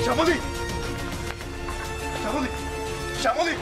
শ্যামলী, শ্যামলী, শ্যামলী।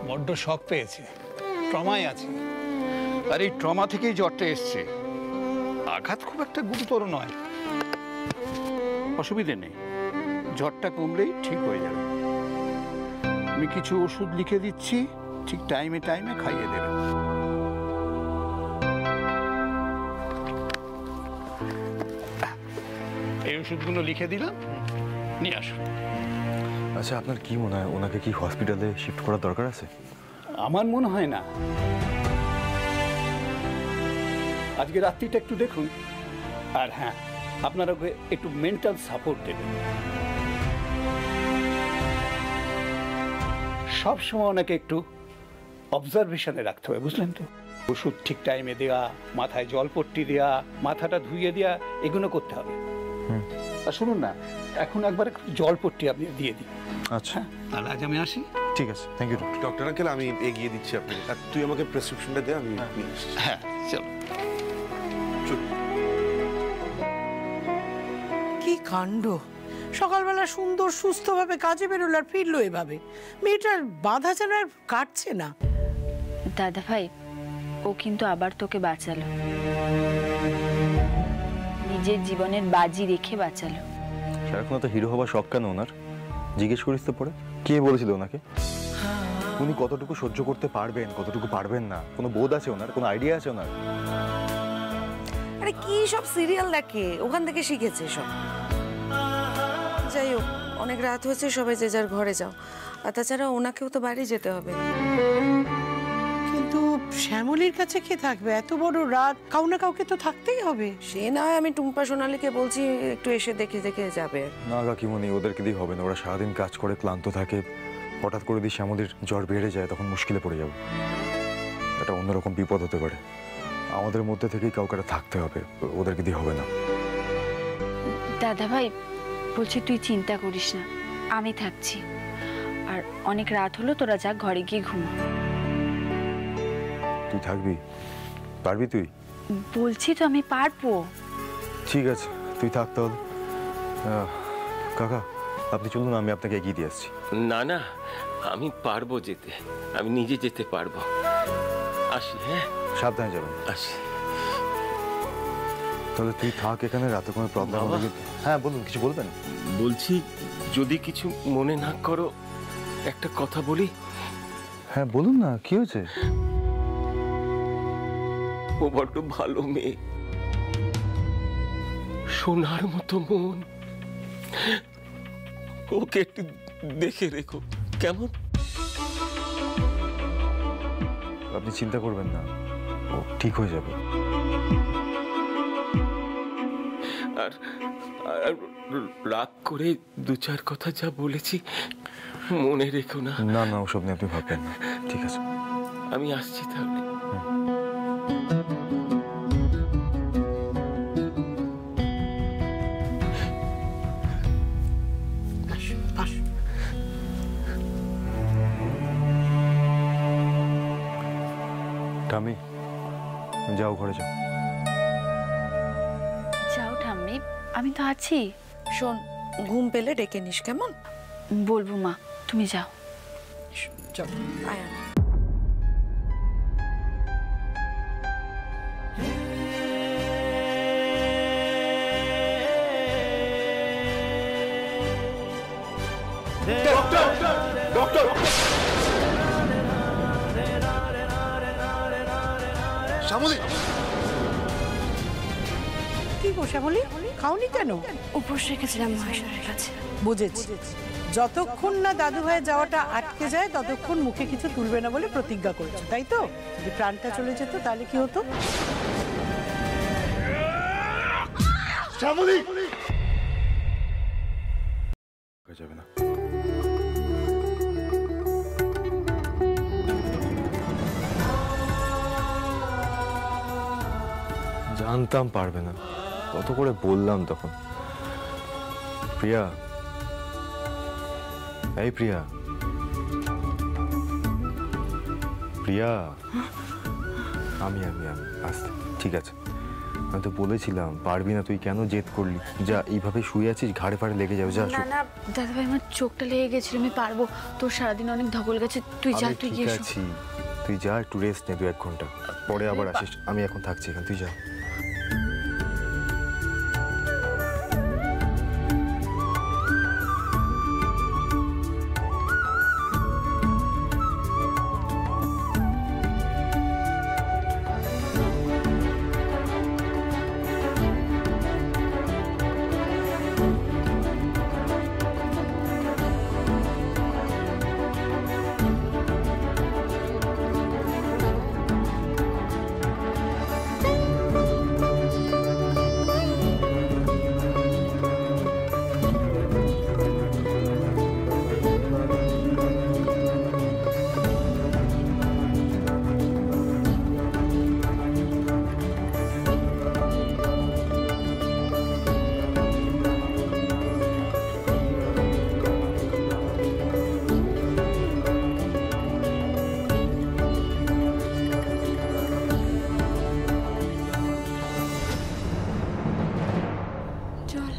বড্ড শক পেয়েছে, ট্রমায় আছে। আর এই ট্রমা থেকেই জ্বরটা এসছে। আঘাত খুব একটা গুরুতর নয়, অসুবিধে নেই, জ্বরটা কমলেই ঠিক হয়ে যাবে। আমি কিছু ওষুধ লিখে দিচ্ছি, ঠিক টাইমে টাইমে খাইয়ে দেবেন। এই ওষুধগুলো লিখে দিলাম, নিয়ে আসুন। আচ্ছা, আপনার কি মনে হয় ওনাকে কি হসপিটালে শিফট করার দরকার আছে? আমার মনে হয় না। আজকে রাত্রিটা একটু দেখুন, আর হ্যাঁ, আপনারা ওকে একটু মেন্টাল সাপোর্ট দেবেন। সব সময় ওনাকে একটু অবজারভেশনে রাখতে হবে, বুঝলেন তো? ওষুধ ঠিক টাইমে দেওয়া, মাথায় জলপট্টি দেওয়া, মাথাটা ধুইয়ে দেওয়া, এগুলো করতে হবে। আর শুনুন না, এখন একবার জলপট্টি আপনি দিয়ে দিন। আচ্ছা, তাহলে আজ আমি আসি। ঠিক আছে, thank you doctor. Doctor uncle, আমি এগিয়ে দিচ্ছি আপনাকে, আর তুই আমাকে প্রেসক্রিপশনটা দে, আমি নিয়ে আসছি। হ্যাঁ, চলো। কি কাণ্ড! সকালবেলা সুন্দর সুস্থভাবে কাজে বেরোলো আর ফিরলো এভাবে। মেয়েটার বাধা যেন আর কাটছে না। দাদা ভাই, ও কিন্তু আবার তোকে বাঁচালো, নিজের জীবনের বাজি রেখে বাঁচালো। সারাক্ষণ তো হিরো হবার শখ কেন ওনার? জিজ্ঞেস করিস তো পরে, কে বলেছিল ওনাকে? উনি কতটুকু সহ্য করতে পারবেন, কতটুকু পারবেন না, কোনো বোধ আছে ওনার? কোনো আইডিয়া আছে ওনার? আরে কি সব সিরিয়াল দেখে, ওখান থেকে শিখেছে সব। যাই হোক, অনেক রাত হয়েছে, সবাই যে যার ঘরে যাও। আর তাছাড়া ওনাকেও তো বাড়ি যেতে হবে। কিন্তু শ্যামলীর কাছে কে থাকবে এত বড় রাত? কাউ না কাউকে তো থাকতেই হবে। সে না হয় আমি টুম্পা সোনালীকে বলছি একটু এসে দেখে দেখে যাবে। না কাকিমণি, ওদেরকে দিয়ে হবে না। ওরা সারাদিন কাজ করে ক্লান্ত থাকে, হঠাৎ করে দিয়ে শ্যামলীর জ্বর বেড়ে যায়, তখন মুশকিলে পড়ে যাবো। এটা অন্যরকম বিপদ হতে পারে। আমাদের মধ্যে থেকেই কাউকে থাকতে হবে, ওদেরকে দিয়ে হবে না। দাদা ভাই বলছি, তুই চিন্তা করিস না, আমি থাকছি। আর অনেক রাত হলো, তোরা যা ঘরে গিয়ে ঘুমা। তুই থাকবি? পারবি তুই? বলছি তো আমি পারবো। ঠিক আছে, তুই থাক তাহলে। কাকা, আপনি চলুন, আমি আপনাকে এগিয়ে দিয়ে আসছি। না না, আমি পারবো যেতে, আমি নিজে যেতে পারবো। আসি। হ্যাঁ, সাবধানে যাবেন। আসি। তাহলে তুই থাক এখানে, রাতে কোনো প্রবলেম হবে? হ্যাঁ বলুন, কিছু বলবেন? বলছি, যদি কিছু মনে না করো, একটা কথা বলি। হ্যাঁ বলুন না, কি হয়েছে? ও বড্ড ভালো মেয়ে, সোনার মতো মন। ওকে একটু দেখে রেখো, কেমন? আপনি চিন্তা করবেন না, ও ঠিক হয়ে যাবে। আর রাগ করে দু চার কথা যা বলেছি মনে রেখো না। না না, ওসব নিয়ে আপনি ভাববেন না, ঠিক আছে? আমি আসছি তাহলে। ঠাম্মি, যাও ঘরে যাও। যাও ঠাম্মি, আমি তো আছি। শোন, ঘুম পেলে ডেকে নিস, কেমন? বলবো মা, তুমি যাও। চল, আয়। Doctor, doctor! শ্যামলী! কি গো শ্যামলী, খাওনি কেন? উপোস রেখেছিলাম মহেশ্বরের কাছে। বুঝেছি, যতক্ষণ না দাদু ভাইয়ের যাওয়াটা আটকে যায় ততক্ষণ মুখে কিছু তুলবে না বলে প্রতিজ্ঞা করেছো, তাই তো? যদি প্রাণটা চলে যেত তাহলে কি হতো? শ্যামলী! যাবে না। জানতাম পারবে না, কত করে বললাম তখন। প্রিয়া, এই প্রিয়া, প্রিয়া, আমি আমি আমি আসতে, ঠিক আছে। আমি তো বলেছিলাম পারবি না, তুই কেন জেদ করলি? যা, এইভাবে শুয়ে আছিস, ঘাড়ে ফাড়ে লেগে যাবে, যা। না না দাদা ভাই, আমার চোখটা লেগে গেছিল, আমি পারবো। তোর সারাদিন অনেক ধকল গেছে, তুই যা, তুই গিয়ে ঠিক আছি, তুই যা, একটু রেস্ট নে 2-1 ঘন্টা, পরে আবার আসিস। আমি এখন থাকছি এখানে, তুই যা। জল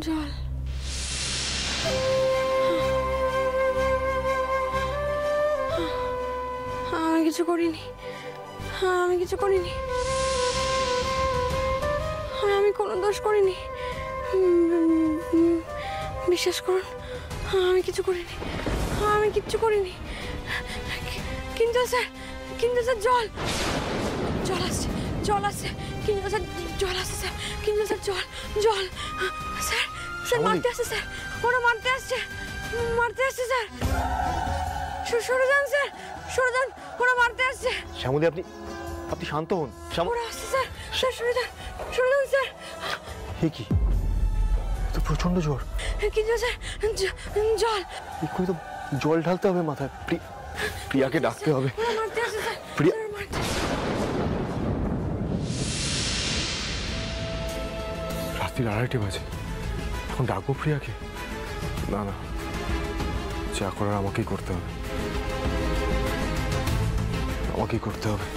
জল। আমি কিছু করিনি, আমি কিছু করিনি, আমি কোনো দোষ করিনি, বিশ্বাস করুন, আমি কিছু করিনি, আমি কিচ্ছু করিনি। কিন্তু স্যার, জল জল আসছে, জল আসছে, কিন্তু স্যার জল আসছে স্যার, কিন্তু স্যার জল জল স্যার, স্যার মারতে আসছে স্যার, ওরা মারতে আসছে, স্যার। সরে যান স্যার, সরে যান, ওরা মারতে আসছে। শ্যামলী, আপনি শান্ত হন। ওরা আসছে স্যার, সরে যান স্যার। হে কি, তো প্রচন্ড জ্বর। কিন্তু স্যার জল, এক্ষুনি তো জল ঢালতে হবে মাথায়। প্রিয়াকে ডাকতে হবে। ওরা মারতে আসছে স্যার, প্রিয়া, রাত্রির 2:30 বাজে, এখন ডাকবো প্রিয়াকে? না না, যা করার আমাকেই করতে হবে, আমাকেই করতে হবে।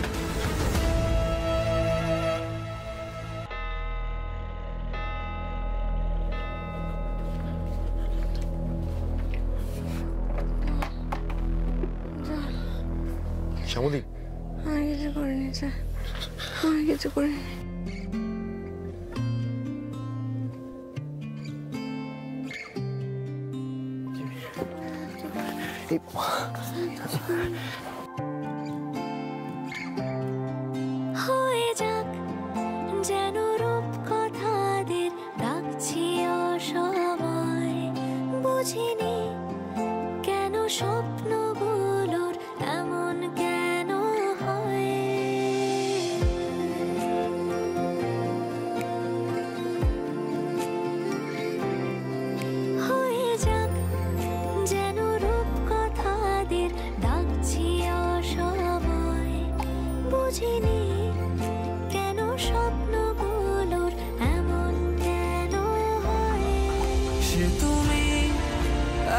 শ্যামলী, আমি কিছু করিনি স্যার, আমি কিছু করিনি। হয়ে যাক যেন রূপ কথাদের ডাকছি অসময়, বুঝিনি কেন স্বপ্নগুলোর এমন কেন হয়। হয়ে যাক যেন রূপ কথাদের ডাকছি অসময়, বুঝিনি কেন স্বপ্নগুলোর এমন কেন হয়। সে তুমি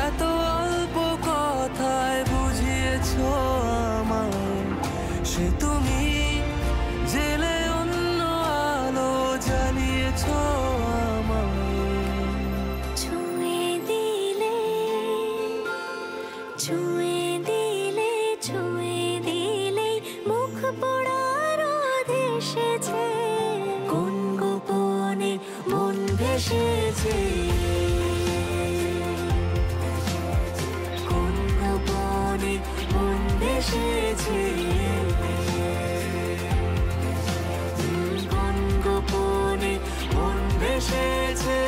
এত অল্প কথায় বুঝিয়েছো আমায়, সে তুমি জেলে অন্য আলো জ্বালিয়েছো আমায়। ছুঁয়ে দিলে, ছুঁয়ে দিলে, ছুঁয়ে দিলে মুখ পোড়ার এসেছে, কোন গোপনে মন ভেসেছে, কোন গোপনে মন ভেসেছে, কোন গোপনে মন ভেসেছে,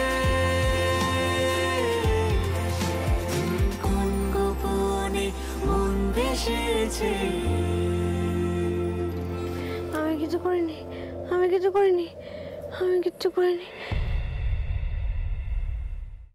কোন গোপনে মন ভেসেছে। আমি কিছু করিনি, আমি কিছু করিনি, আমি কিচ্ছু করিনি।